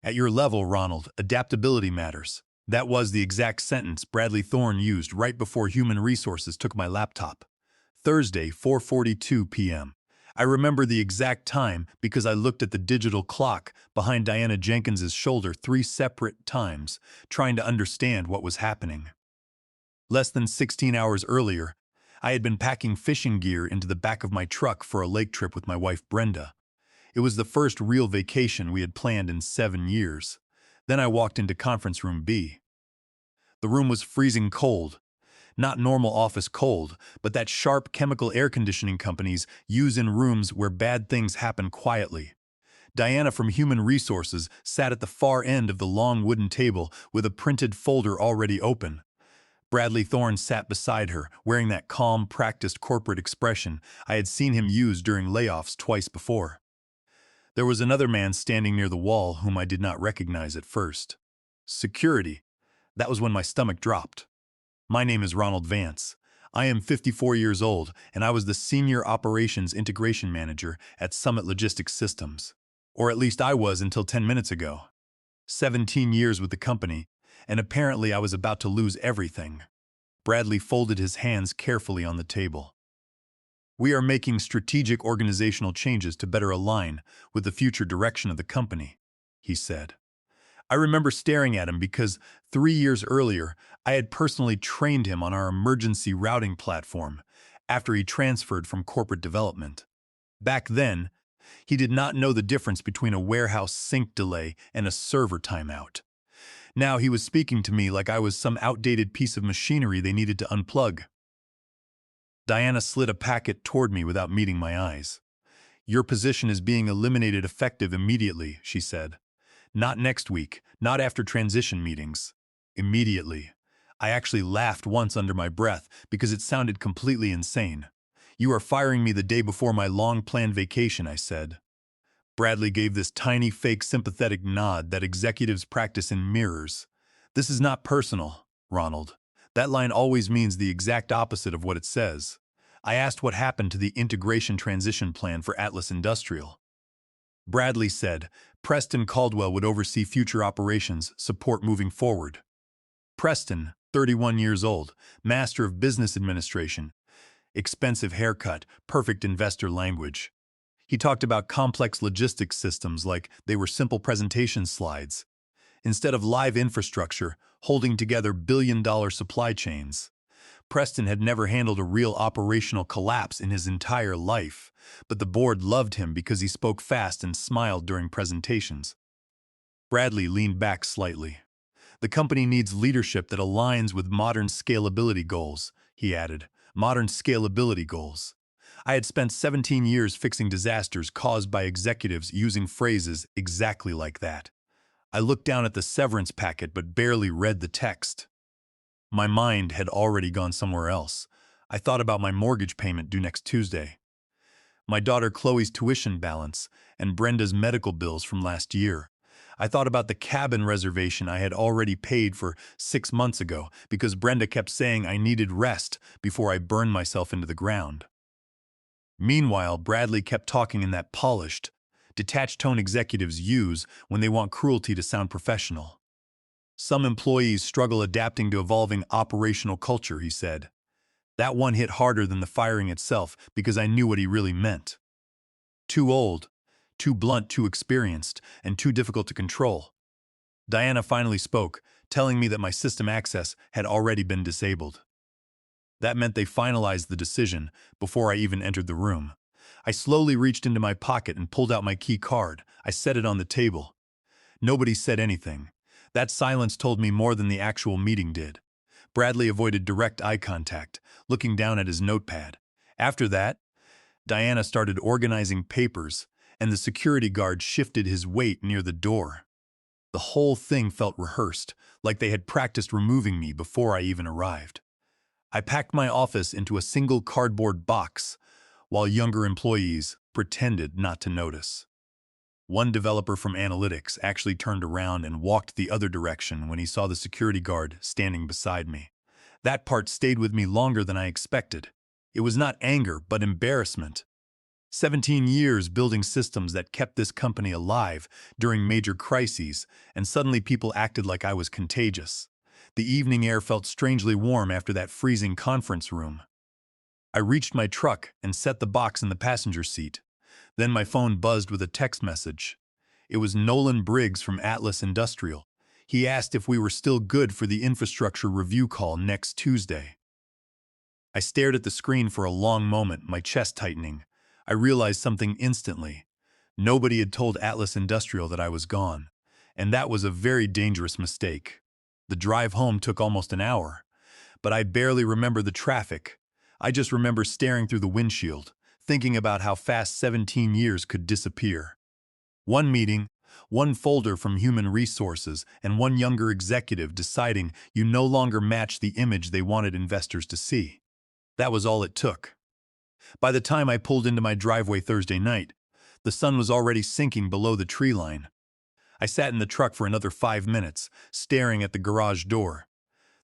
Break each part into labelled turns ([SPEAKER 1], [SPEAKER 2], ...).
[SPEAKER 1] At your level, Ronald, adaptability matters. That was the exact sentence Bradley Thorne used right before Human Resources took my laptop. Thursday, 4:42 p.m. I remember the exact time because I looked at the digital clock behind Diana Jenkins's shoulder 3 separate times, trying to understand what was happening. Less than 16 hours earlier, I had been packing fishing gear into the back of my truck for a lake trip with my wife Brenda. It was the first real vacation we had planned in 7 years. Then I walked into conference room B. The room was freezing cold. Not normal office cold, but that sharp chemical air conditioning companies use in rooms where bad things happen quietly. Diana from Human Resources sat at the far end of the long wooden table with a printed folder already open. Bradley Thorne sat beside her, wearing that calm, practiced corporate expression I had seen him use during layoffs twice before. There was another man standing near the wall whom I did not recognize at first. Security. That was when my stomach dropped. My name is Ronald Vance. I am 54 years old, and I was the Senior Operations Integration Manager at Summit Logistics Systems. Or at least I was until 10 minutes ago. 17 years with the company, and apparently I was about to lose everything. Bradley folded his hands carefully on the table. We are making strategic organizational changes to better align with the future direction of the company, he said. I remember staring at him because 3 years earlier, I had personally trained him on our emergency routing platform after he transferred from corporate development. Back then, he did not know the difference between a warehouse sync delay and a server timeout. Now he was speaking to me like I was some outdated piece of machinery they needed to unplug. Diana slid a packet toward me without meeting my eyes. Your position is being eliminated effective immediately, she said. Not next week, not after transition meetings. Immediately. I actually laughed once under my breath because it sounded completely insane. You are firing me the day before my long-planned vacation, I said. Bradley gave this tiny fake sympathetic nod that executives practice in mirrors. This is not personal, Ronald. That line always means the exact opposite of what it says. I asked what happened to the integration transition plan for Atlas Industrial. Bradley said Preston Caldwell would oversee future operations support moving forward. Preston, 31 years old, master of business administration, expensive haircut, perfect investor language. He talked about complex logistics systems like they were simple presentation slides, instead of live infrastructure holding together billion-dollar supply chains. Preston had never handled a real operational collapse in his entire life, but the board loved him because he spoke fast and smiled during presentations. Bradley leaned back slightly. The company needs leadership that aligns with modern scalability goals, he added. Modern scalability goals. I had spent 17 years fixing disasters caused by executives using phrases exactly like that. I looked down at the severance packet but barely read the text. My mind had already gone somewhere else. I thought about my mortgage payment due next Tuesday, my daughter Chloe's tuition balance, and Brenda's medical bills from last year. I thought about the cabin reservation I had already paid for 6 months ago because Brenda kept saying I needed rest before I burned myself into the ground. Meanwhile, Bradley kept talking in that polished, detached tone executives use when they want cruelty to sound professional. Some employees struggle adapting to evolving operational culture, he said. That one hit harder than the firing itself because I knew what he really meant. Too old, too blunt, too experienced, and too difficult to control. Diana finally spoke, telling me that my system access had already been disabled. That meant they finalized the decision before I even entered the room. I slowly reached into my pocket and pulled out my key card. I set it on the table. Nobody said anything. That silence told me more than the actual meeting did. Bradley avoided direct eye contact, looking down at his notepad. After that, Diana started organizing papers, and the security guard shifted his weight near the door. The whole thing felt rehearsed, like they had practiced removing me before I even arrived. I packed my office into a single cardboard box, while younger employees pretended not to notice. One developer from analytics actually turned around and walked the other direction when he saw the security guard standing beside me. That part stayed with me longer than I expected. It was not anger, but embarrassment. 17 years building systems that kept this company alive during major crises, and suddenly people acted like I was contagious. The evening air felt strangely warm after that freezing conference room. I reached my truck and set the box in the passenger seat. Then my phone buzzed with a text message. It was Nolan Briggs from Atlas Industrial. He asked if we were still good for the infrastructure review call next Tuesday. I stared at the screen for a long moment, my chest tightening. I realized something instantly. Nobody had told Atlas Industrial that I was gone, and that was a very dangerous mistake. The drive home took almost an hour, but I barely remember the traffic. I just remember staring through the windshield, thinking about how fast 17 years could disappear. One meeting, one folder from human resources, and one younger executive deciding you no longer match the image they wanted investors to see. That was all it took. By the time I pulled into my driveway Thursday night, the sun was already sinking below the tree line. I sat in the truck for another 5 minutes, staring at the garage door.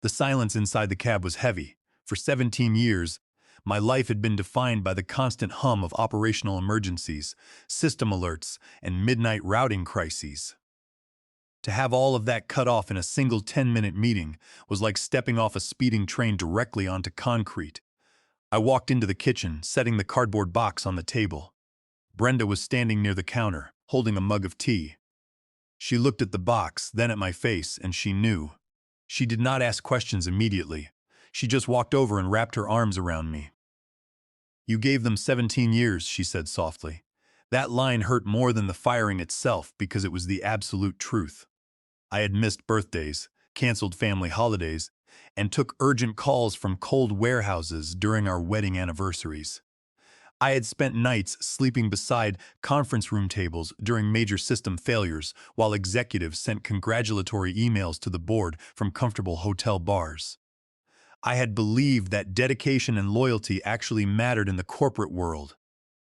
[SPEAKER 1] The silence inside the cab was heavy. For 17 years, my life had been defined by the constant hum of operational emergencies, system alerts, and midnight routing crises. To have all of that cut off in a single 10-minute meeting was like stepping off a speeding train directly onto concrete. I walked into the kitchen, setting the cardboard box on the table. Brenda was standing near the counter, holding a mug of tea. She looked at the box, then at my face, and she knew. She did not ask questions immediately. She just walked over and wrapped her arms around me. "You gave them 17 years, she said softly. That line hurt more than the firing itself because it was the absolute truth. I had missed birthdays, canceled family holidays, and took urgent calls from cold warehouses during our wedding anniversaries. I had spent nights sleeping beside conference room tables during major system failures while executives sent congratulatory emails to the board from comfortable hotel bars. I had believed that dedication and loyalty actually mattered in the corporate world,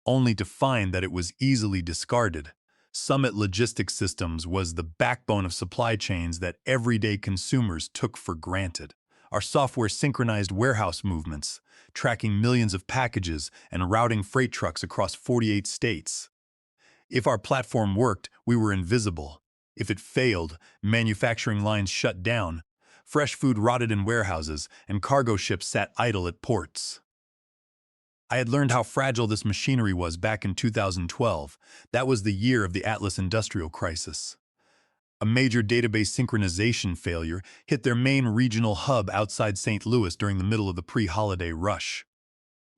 [SPEAKER 1] only to find that it was easily discarded. Summit Logistics Systems was the backbone of supply chains that everyday consumers took for granted. Our software synchronized warehouse movements, tracking millions of packages and routing freight trucks across 48 states. If our platform worked, we were invisible. If it failed, manufacturing lines shut down, fresh food rotted in warehouses, and cargo ships sat idle at ports. I had learned how fragile this machinery was back in 2012. That was the year of the Atlas Industrial crisis. A major database synchronization failure hit their main regional hub outside St. Louis during the middle of the pre-holiday rush.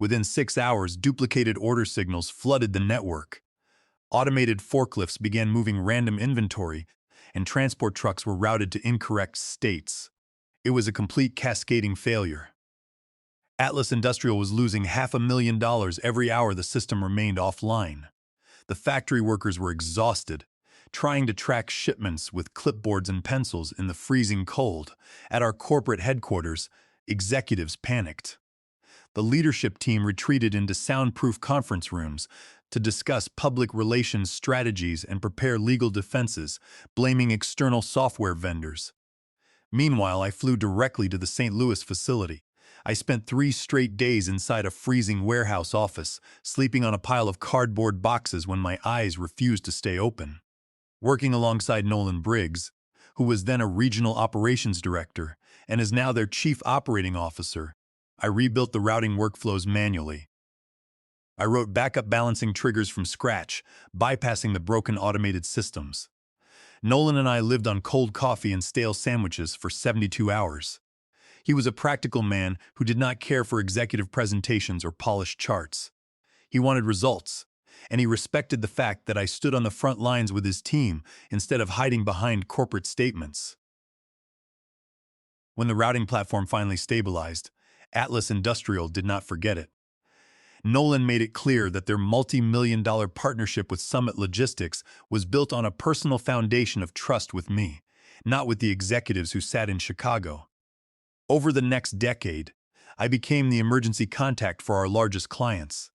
[SPEAKER 1] Within 6 hours, duplicated order signals flooded the network. Automated forklifts began moving random inventory, and transport trucks were routed to incorrect states. It was a complete cascading failure. Atlas Industrial was losing $500,000 every hour the system remained offline. The factory workers were exhausted, trying to track shipments with clipboards and pencils in the freezing cold. At our corporate headquarters, executives panicked. The leadership team retreated into soundproof conference rooms to discuss public relations strategies and prepare legal defenses, blaming external software vendors. Meanwhile, I flew directly to the St. Louis facility. I spent 3 straight days inside a freezing warehouse office, sleeping on a pile of cardboard boxes when my eyes refused to stay open. Working alongside Nolan Briggs, who was then a regional operations director and is now their chief operating officer, I rebuilt the routing workflows manually. I wrote backup balancing triggers from scratch, bypassing the broken automated systems. Nolan and I lived on cold coffee and stale sandwiches for 72 hours. He was a practical man who did not care for executive presentations or polished charts. He wanted results, and he respected the fact that I stood on the front lines with his team instead of hiding behind corporate statements. When the routing platform finally stabilized, Atlas Industrial did not forget it. Nolan made it clear that their multi-million-dollar partnership with Summit Logistics was built on a personal foundation of trust with me, not with the executives who sat in Chicago. Over the next decade, I became the emergency contact for our largest clients.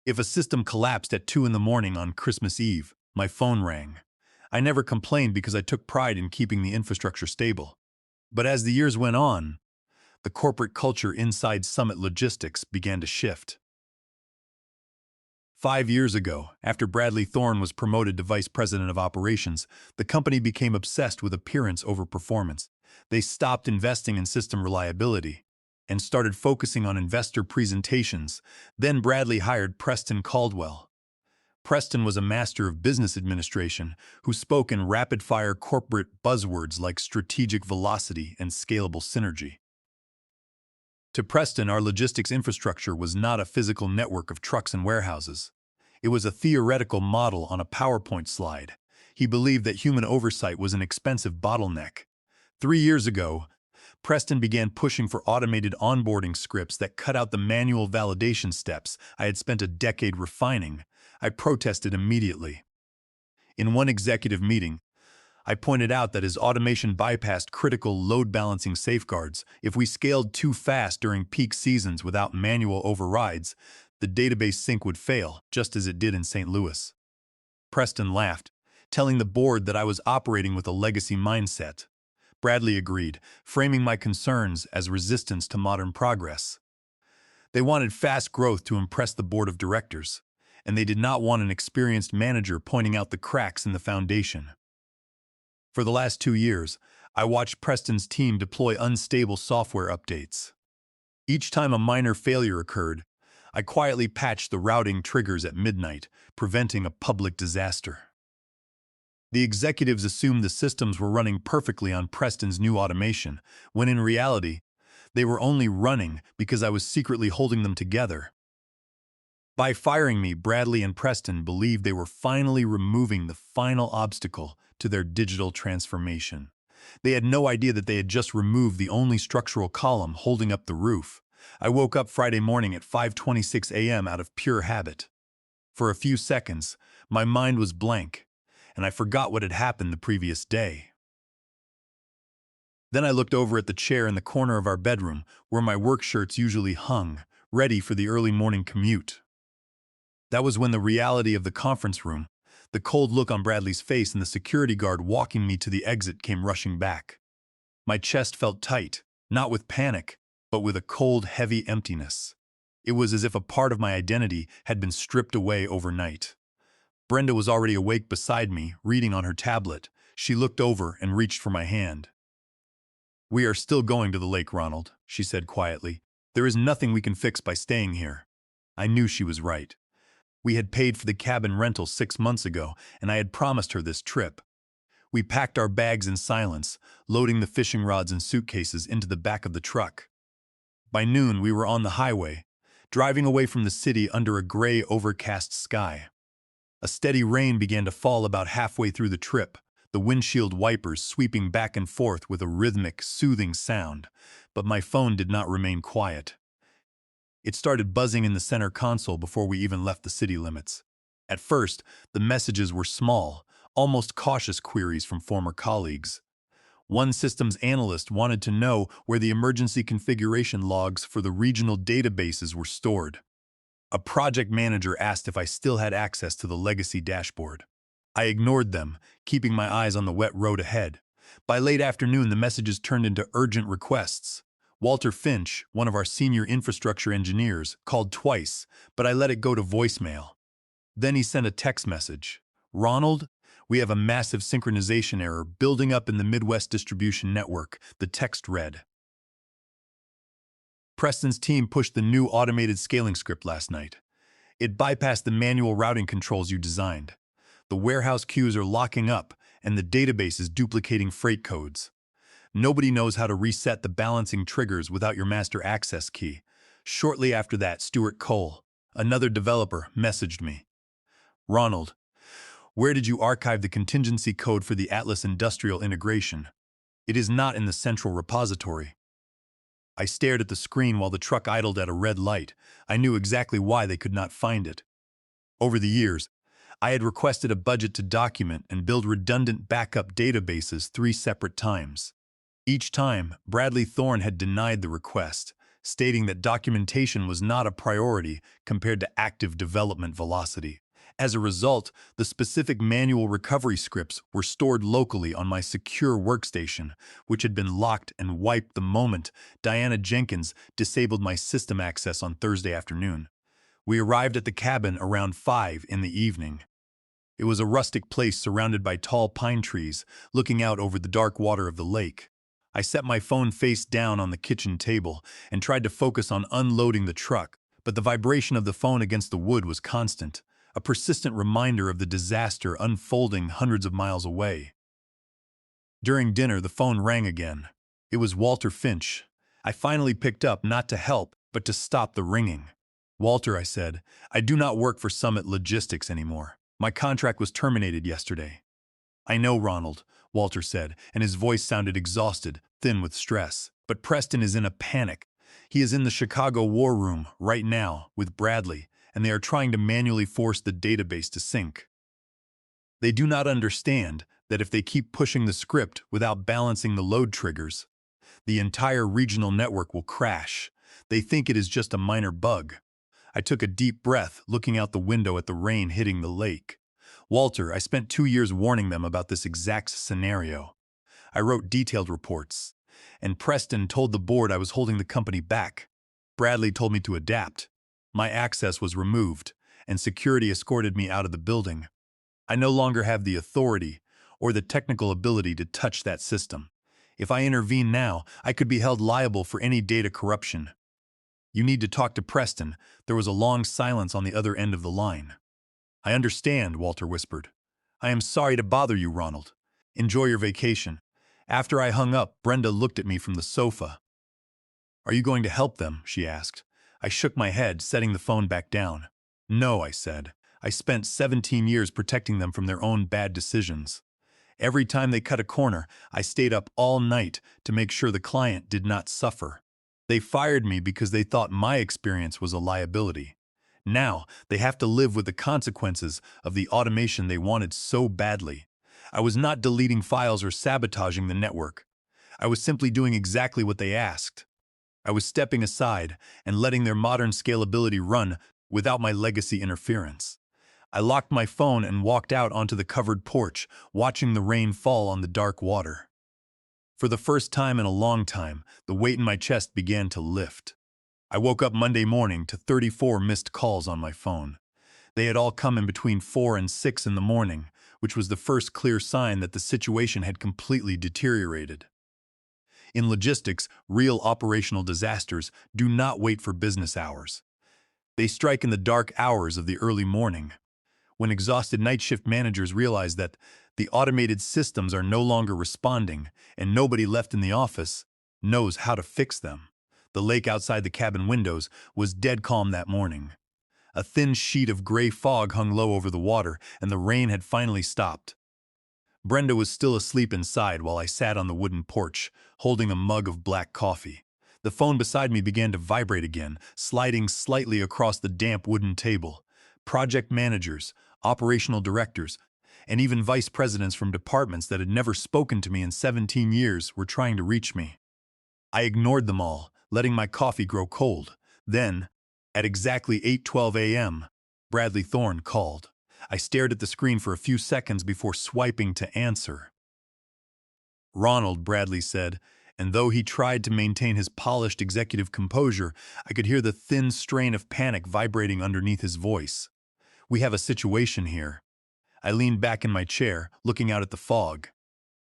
[SPEAKER 1] If a system collapsed at 2 in the morning on Christmas Eve, my phone rang. I never complained because I took pride in keeping the infrastructure stable. But as the years went on, the corporate culture inside Summit Logistics began to shift. 5 years ago, after Bradley Thorne was promoted to vice president of operations, the company became obsessed with appearance over performance. They stopped investing in system reliability and started focusing on investor presentations. Then Bradley hired Preston Caldwell. Preston was a master of business administration who spoke in rapid-fire corporate buzzwords like strategic velocity and scalable synergy. To Preston, our logistics infrastructure was not a physical network of trucks and warehouses. It was a theoretical model on a PowerPoint slide. He believed that human oversight was an expensive bottleneck. 3 years ago, Preston began pushing for automated onboarding scripts that cut out the manual validation steps I had spent a decade refining. I protested immediately. In one executive meeting, I pointed out that his automation bypassed critical load balancing safeguards. If we scaled too fast during peak seasons without manual overrides, the database sync would fail, just as it did in St. Louis. Preston laughed, telling the board that I was operating with a legacy mindset. Bradley agreed, framing my concerns as resistance to modern progress. They wanted fast growth to impress the board of directors, and they did not want an experienced manager pointing out the cracks in the foundation. For the last 2 years, I watched Preston's team deploy unstable software updates. Each time a minor failure occurred, I quietly patched the routing triggers at midnight, preventing a public disaster. The executives assumed the systems were running perfectly on Preston's new automation, when in reality, they were only running because I was secretly holding them together. By firing me, Bradley and Preston believed they were finally removing the final obstacle to their digital transformation. They had no idea that they had just removed the only structural column holding up the roof. I woke up Friday morning at 5:26 a.m. out of pure habit. For a few seconds, my mind was blank, and I forgot what had happened the previous day. Then I looked over at the chair in the corner of our bedroom, where my work shirts usually hung, ready for the early morning commute. That was when the reality of the conference room, the cold look on Bradley's face, and the security guard walking me to the exit came rushing back. My chest felt tight, not with panic, but with a cold, heavy emptiness. It was as if a part of my identity had been stripped away overnight. Brenda was already awake beside me, reading on her tablet. She looked over and reached for my hand. "We are still going to the lake, Ronald," she said quietly. "There is nothing we can fix by staying here." I knew she was right. We had paid for the cabin rental 6 months ago, and I had promised her this trip. We packed our bags in silence, loading the fishing rods and suitcases into the back of the truck. By noon, we were on the highway, driving away from the city under a gray, overcast sky. A steady rain began to fall about halfway through the trip, the windshield wipers sweeping back and forth with a rhythmic, soothing sound, but my phone did not remain quiet. It started buzzing in the center console before we even left the city limits. At first, the messages were small, almost cautious queries from former colleagues. One systems analyst wanted to know where the emergency configuration logs for the regional databases were stored. A project manager asked if I still had access to the legacy dashboard. I ignored them, keeping my eyes on the wet road ahead. By late afternoon, the messages turned into urgent requests. Walter Finch, one of our senior infrastructure engineers, called twice, but I let it go to voicemail. Then he sent a text message. "Ronald, we have a massive synchronization error building up in the Midwest distribution network," the text read. Preston's team pushed the new automated scaling script last night. It bypassed the manual routing controls you designed. The warehouse queues are locking up, and the database is duplicating freight codes. Nobody knows how to reset the balancing triggers without your master access key. Shortly after that, Stuart Cole, another developer, messaged me. "Ronald, where did you archive the contingency code for the Atlas Industrial integration? It is not in the central repository." I stared at the screen while the truck idled at a red light. I knew exactly why they could not find it. Over the years, I had requested a budget to document and build redundant backup databases 3 separate times. Each time, Bradley Thorne had denied the request, stating that documentation was not a priority compared to active development velocity. As a result, the specific manual recovery scripts were stored locally on my secure workstation, which had been locked and wiped the moment Diana Jenkins disabled my system access on Thursday afternoon. We arrived at the cabin around 5 in the evening. It was a rustic place surrounded by tall pine trees, looking out over the dark water of the lake. I set my phone face down on the kitchen table and tried to focus on unloading the truck, but the vibration of the phone against the wood was constant, a persistent reminder of the disaster unfolding hundreds of miles away. During dinner, the phone rang again. It was Walter Finch. I finally picked up, not to help, but to stop the ringing. "Walter," I said, "I do not work for Summit Logistics anymore. My contract was terminated yesterday." "I know, Ronald," Walter said, and his voice sounded exhausted, thin with stress. "But Preston is in a panic. He is in the Chicago war room right now with Bradley, and they are trying to manually force the database to sync. They do not understand that if they keep pushing the script without balancing the load triggers, the entire regional network will crash. They think it is just a minor bug." I took a deep breath, looking out the window at the rain hitting the lake. "Walter, I spent 2 years warning them about this exact scenario. I wrote detailed reports, and Preston told the board I was holding the company back. Bradley told me to adapt. My access was removed, and security escorted me out of the building. I no longer have the authority or the technical ability to touch that system. If I intervene now, I could be held liable for any data corruption. You need to talk to Preston." There was a long silence on the other end of the line. "I understand," Walter whispered. "I am sorry to bother you, Ronald. Enjoy your vacation." After I hung up, Brenda looked at me from the sofa. "Are you going to help them?" she asked. I shook my head, setting the phone back down. "No," I said. "I spent 17 years protecting them from their own bad decisions. Every time they cut a corner, I stayed up all night to make sure the client did not suffer. They fired me because they thought my experience was a liability. Now, they have to live with the consequences of the automation they wanted so badly. I was not deleting files or sabotaging the network. I was simply doing exactly what they asked. I was stepping aside and letting their modern scalability run without my legacy interference." I locked my phone and walked out onto the covered porch, watching the rain fall on the dark water. For the first time in a long time, the weight in my chest began to lift. I woke up Monday morning to 34 missed calls on my phone. They had all come in between 4 and 6 in the morning, which was the first clear sign that the situation had completely deteriorated. In logistics, real operational disasters do not wait for business hours. They strike in the dark hours of the early morning, when exhausted night shift managers realize that the automated systems are no longer responding and nobody left in the office knows how to fix them. The lake outside the cabin windows was dead calm that morning. A thin sheet of gray fog hung low over the water, and the rain had finally stopped. Brenda was still asleep inside while I sat on the wooden porch, holding a mug of black coffee. The phone beside me began to vibrate again, sliding slightly across the damp wooden table. Project managers, operational directors, and even vice presidents from departments that had never spoken to me in 17 years were trying to reach me. I ignored them all, letting my coffee grow cold. Then, at exactly 8:12 a.m., Bradley Thorne called. I stared at the screen for a few seconds before swiping to answer. "Ronald," Bradley said, and though he tried to maintain his polished executive composure, I could hear the thin strain of panic vibrating underneath his voice. "We have a situation here." I leaned back in my chair, looking out at the fog.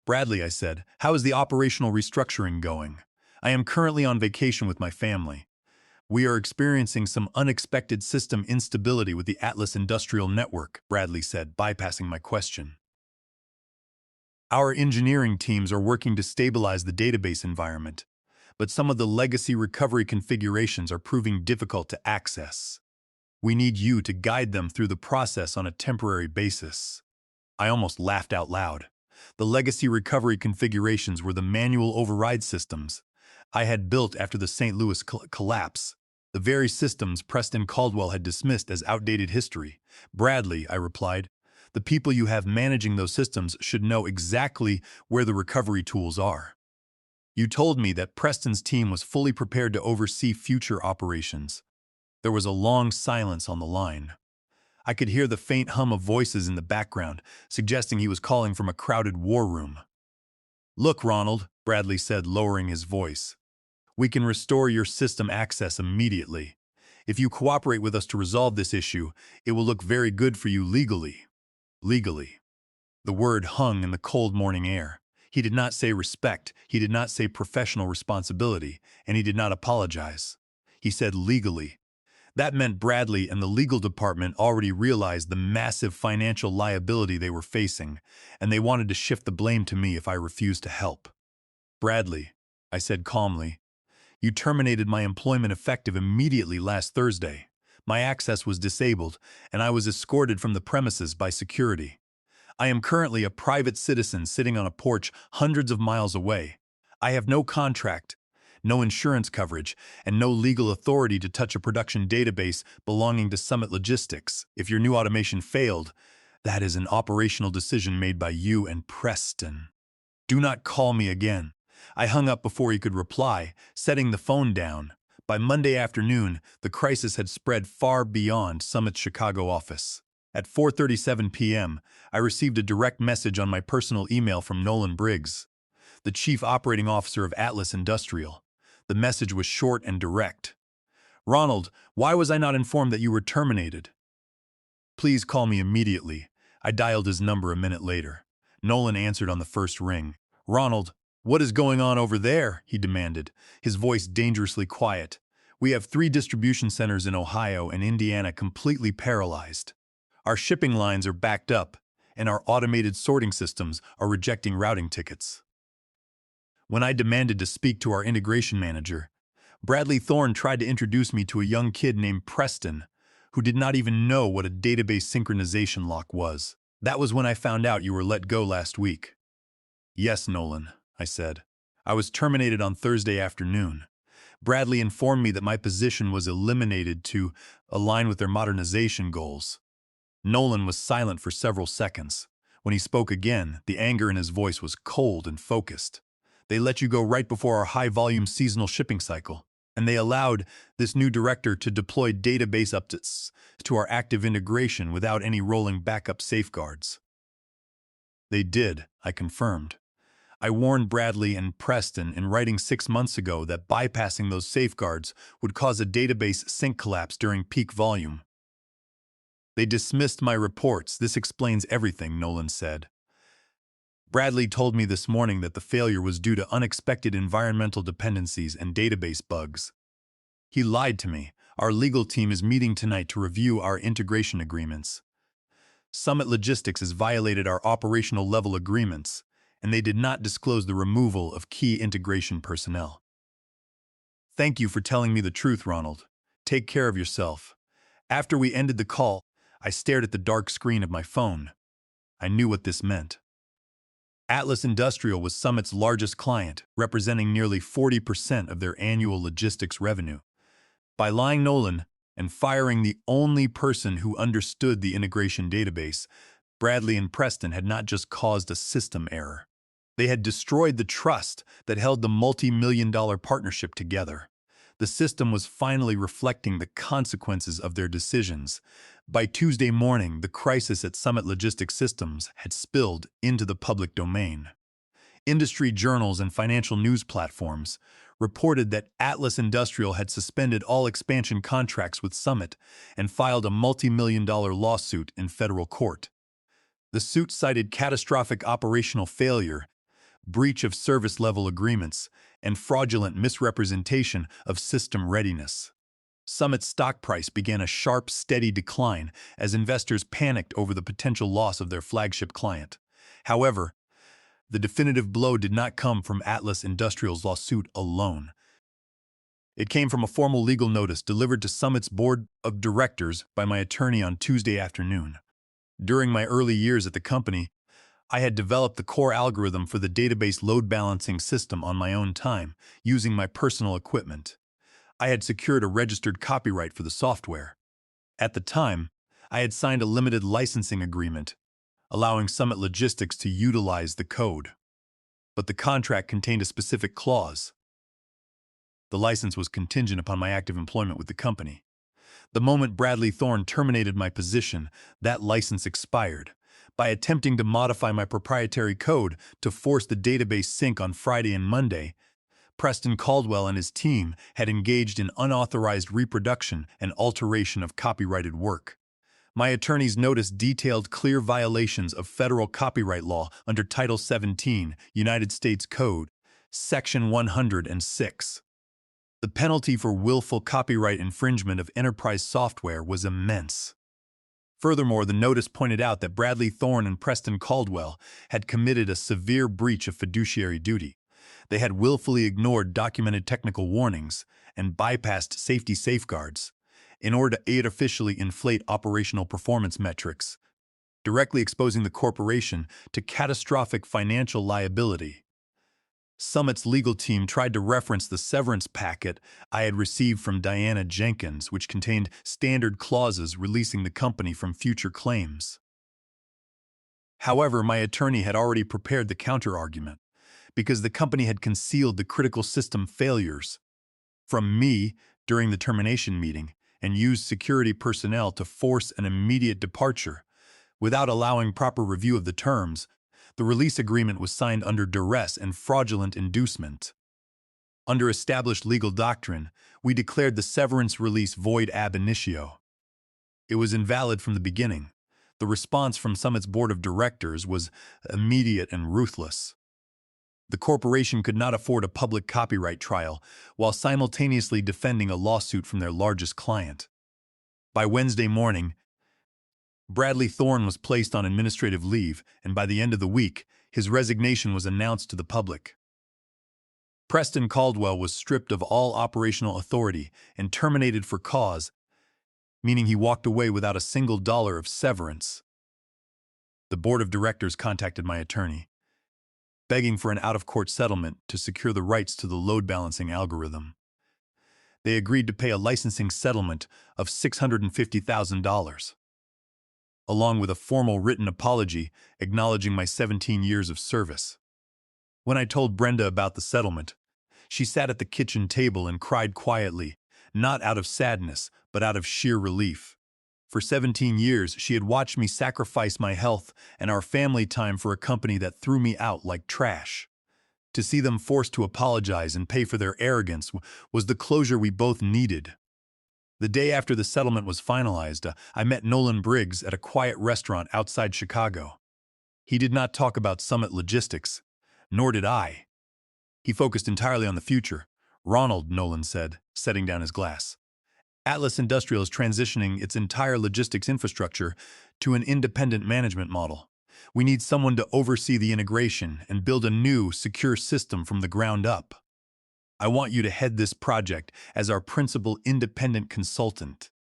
[SPEAKER 1] "Bradley," I said, "how is the operational restructuring going? I am currently on vacation with my family. We are experiencing some unexpected system instability with the Atlas Industrial Network," Bradley said, bypassing my question. "Our engineering teams are working to stabilize the database environment, but some of the legacy recovery configurations are proving difficult to access. We need you to guide them through the process on a temporary basis." I almost laughed out loud. The legacy recovery configurations were the manual override systems I had built after the St. Louis collapse, the very systems Preston Caldwell had dismissed as outdated history. "Bradley," I replied, "the people you have managing those systems should know exactly where the recovery tools are. You told me that Preston's team was fully prepared to oversee future operations." There was a long silence on the line. I could hear the faint hum of voices in the background, suggesting he was calling from a crowded war room. "Look, Ronald," Bradley said, lowering his voice, "we can restore your system access immediately. If you cooperate with us to resolve this issue, it will look very good for you legally. Legally. The word hung in the cold morning air. He did not say respect, he did not say professional responsibility, and he did not apologize. He said legally. That meant Bradley and the legal department already realized the massive financial liability they were facing, and they wanted to shift the blame to me if I refused to help. Bradley, I said calmly, you terminated my employment effective immediately last Thursday. My access was disabled, and I was escorted from the premises by security. I am currently a private citizen sitting on a porch hundreds of miles away. I have no contract, no insurance coverage, and no legal authority to touch a production database belonging to Summit Logistics. If your new automation failed, that is an operational decision made by you and Preston. Do not call me again. I hung up before he could reply, setting the phone down. By Monday afternoon, the crisis had spread far beyond Summit's Chicago office. At 4:37 p.m., I received a direct message on my personal email from Nolan Briggs, the Chief Operating Officer of Atlas Industrial. The message was short and direct. Ronald, why was I not informed that you were terminated? Please call me immediately. I dialed his number a minute later. Nolan answered on the first ring. Ronald, what is going on over there? He demanded, his voice dangerously quiet. We have 3 distribution centers in Ohio and Indiana completely paralyzed. Our shipping lines are backed up, and our automated sorting systems are rejecting routing tickets. When I demanded to speak to our integration manager, Bradley Thorne tried to introduce me to a young kid named Preston, who did not even know what a database synchronization lock was. That was when I found out you were let go last week. Yes, Nolan, I said. I was terminated on Thursday afternoon. Bradley informed me that my position was eliminated to align with their modernization goals. Nolan was silent for several seconds. When he spoke again, the anger in his voice was cold and focused. They let you go right before our high-volume seasonal shipping cycle, and they allowed this new director to deploy database updates to our active integration without any rolling backup safeguards. They did, I confirmed. I warned Bradley and Preston in writing 6 months ago that bypassing those safeguards would cause a database sync collapse during peak volume. They dismissed my reports. This explains everything, Nolan said. Bradley told me this morning that the failure was due to unexpected environmental dependencies and database bugs. He lied to me. Our legal team is meeting tonight to review our integration agreements. Summit Logistics has violated our operational level agreements, and they did not disclose the removal of key integration personnel. Thank you for telling me the truth, Ronald. Take care of yourself. After we ended the call, I stared at the dark screen of my phone. I knew what this meant. Atlas Industrial was Summit's largest client, representing nearly 40% of their annual logistics revenue. By lying Nolan and firing the only person who understood the integration database, Bradley and Preston had not just caused a system error. They had destroyed the trust that held the multi-million-dollar partnership together. The system was finally reflecting the consequences of their decisions. By Tuesday morning, the crisis at Summit Logistics Systems had spilled into the public domain. Industry journals and financial news platforms reported that Atlas Industrial had suspended all expansion contracts with Summit and filed a multi-million-dollar lawsuit in federal court. The suit cited catastrophic operational failure, breach of service-level agreements, and fraudulent misrepresentation of system readiness. Summit's stock price began a sharp, steady decline as investors panicked over the potential loss of their flagship client. However, the definitive blow did not come from Atlas Industrial's lawsuit alone. It came from a formal legal notice delivered to Summit's board of directors by my attorney on Tuesday afternoon. During my early years at the company, I had developed the core algorithm for the database load balancing system on my own time, using my personal equipment. I had secured a registered copyright for the software. At the time, I had signed a limited licensing agreement, allowing Summit Logistics to utilize the code. But the contract contained a specific clause. The license was contingent upon my active employment with the company. The moment Bradley Thorne terminated my position, that license expired. By attempting to modify my proprietary code to force the database sync on Friday and Monday, Preston Caldwell and his team had engaged in unauthorized reproduction and alteration of copyrighted work. My attorneys noticed detailed clear violations of federal copyright law under Title 17, United States Code, Section 106. The penalty for willful copyright infringement of enterprise software was immense. Furthermore, the notice pointed out that Bradley Thorne and Preston Caldwell had committed a severe breach of fiduciary duty. They had willfully ignored documented technical warnings and bypassed safety safeguards in order to artificially inflate operational performance metrics, directly exposing the corporation to catastrophic financial liability. Summit's legal team tried to reference the severance packet I had received from Diana Jenkins, which contained standard clauses releasing the company from future claims. However, my attorney had already prepared the counter-argument, because the company had concealed the critical system failures from me during the termination meeting and used security personnel to force an immediate departure. Without allowing proper review of the terms, the release agreement was signed under duress and fraudulent inducement. Under established legal doctrine, we declared the severance release void ab initio. It was invalid from the beginning. The response from Summit's board of directors was immediate and ruthless. The corporation could not afford a public copyright trial while simultaneously defending a lawsuit from their largest client. By Wednesday morning, Bradley Thorne was placed on administrative leave, and by the end of the week, his resignation was announced to the public. Preston Caldwell was stripped of all operational authority and terminated for cause, meaning he walked away without a single dollar of severance. The board of directors contacted my attorney, begging for an out-of-court settlement to secure the rights to the load balancing algorithm. They agreed to pay a licensing settlement of $650,000. Along with a formal written apology acknowledging my 17 years of service. When I told Brenda about the settlement, she sat at the kitchen table and cried quietly, not out of sadness, but out of sheer relief. For 17 years, she had watched me sacrifice my health and our family time for a company that threw me out like trash. To see them forced to apologize and pay for their arrogance was the closure we both needed. The day after the settlement was finalized, I met Nolan Briggs at a quiet restaurant outside Chicago. He did not talk about Summit logistics, nor did I. He focused entirely on the future. "Ronald," Nolan said, setting down his glass, "Atlas Industrial is transitioning its entire logistics infrastructure to an independent management model. We need someone to oversee the integration and build a new, secure system from the ground up. I want you to head this project as our principal independent consultant.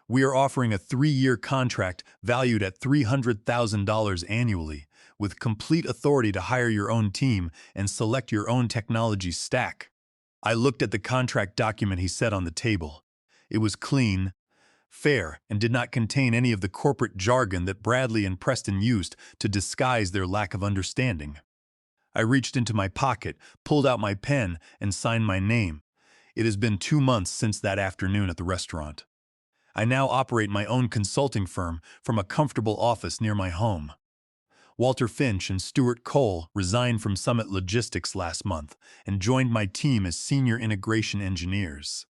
[SPEAKER 1] We are offering a 3-year contract valued at $300,000 annually, with complete authority to hire your own team and select your own technology stack." I looked at the contract document he set on the table. It was clean, fair, and did not contain any of the corporate jargon that Bradley and Preston used to disguise their lack of understanding. I reached into my pocket, pulled out my pen, and signed my name. It has been 2 months since that afternoon at the restaurant. I now operate my own consulting firm from a comfortable office near my home. Walter Finch and Stuart Cole resigned from Summit Logistics last month and joined my team as senior integration engineers.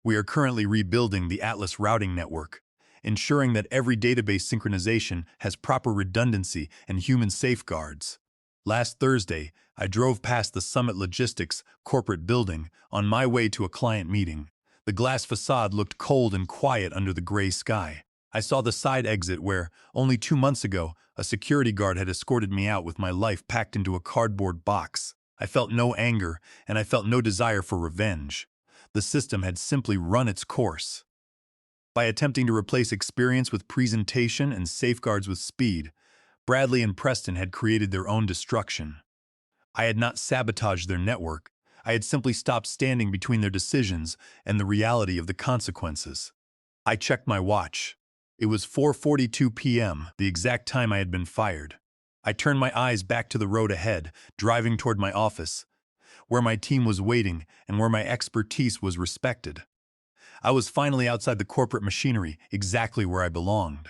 [SPEAKER 1] We are currently rebuilding the Atlas routing network, ensuring that every database synchronization has proper redundancy and human safeguards. Last Thursday, I drove past the Summit Logistics corporate building on my way to a client meeting. The glass facade looked cold and quiet under the gray sky. I saw the side exit where, only 2 months ago, a security guard had escorted me out with my life packed into a cardboard box. I felt no anger, and I felt no desire for revenge. The system had simply run its course. By attempting to replace experience with presentation and safeguards with speed, Bradley and Preston had created their own destruction. I had not sabotaged their network. I had simply stopped standing between their decisions and the reality of the consequences. I checked my watch. It was 4:42 p.m., the exact time I had been fired. I turned my eyes back to the road ahead, driving toward my office, where my team was waiting and where my expertise was respected. I was finally outside the corporate machinery, exactly where I belonged.